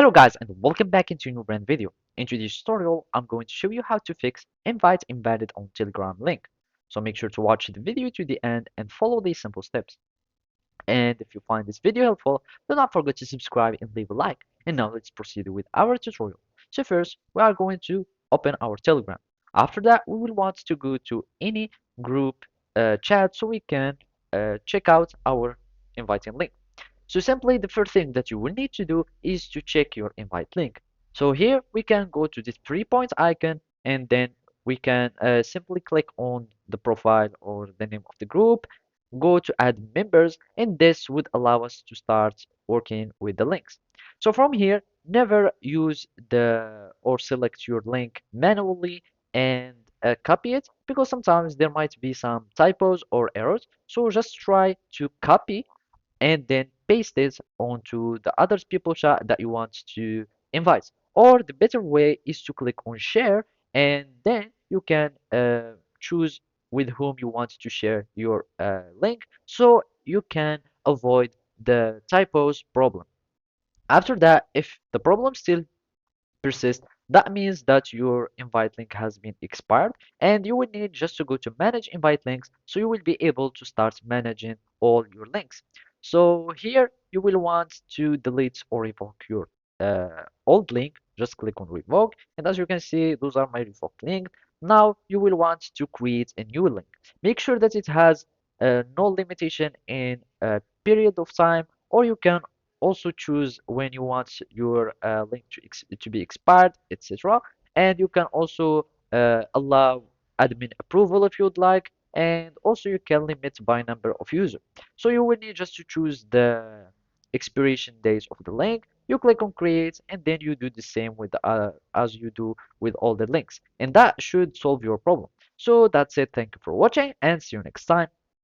Hello guys and welcome back into a new brand video. In today's tutorial, I'm going to show you how to fix invite embedded on Telegram link. So make sure to watch the video to the end and follow these simple steps. And if you find this video helpful, do not forget to subscribe and leave a like. And now let's proceed with our tutorial. So first, we are going to open our Telegram. After that, we will want to go to any group chat so we can check out our inviting link. So simply the first thing that you will need to do is to check your invite link. So here we can go to this three-point icon and then we can simply click on the profile or the name of the group, go to add members, and this would allow us to start working with the links. So from here, never use the or select your link manually and copy it because sometimes there might be some typos or errors. So just try to copy and then paste this onto the other people chat that you want to invite. Or the better way is to click on share and then you can choose with whom you want to share your link so you can avoid the typos problem. After that, if the problem still persist, that means that your invite link has been expired and you will need just to go to manage invite links so you will be able to start managing all your links. So here you will want to delete or revoke your old link. Just click on revoke and as you can see those are my revoked links. Now you will want to create a new link. Make sure that it has no limitation in a period of time or you can also choose when you want your link to be expired, etc. And you can also allow admin approval if you'd like, and also you can limit by number of users. So you will need just to choose the expiration days of the link. You click on create, and then you do the same with as you do with all the links, and that should solve your problem. So that's it. Thank you for watching, and see you next time.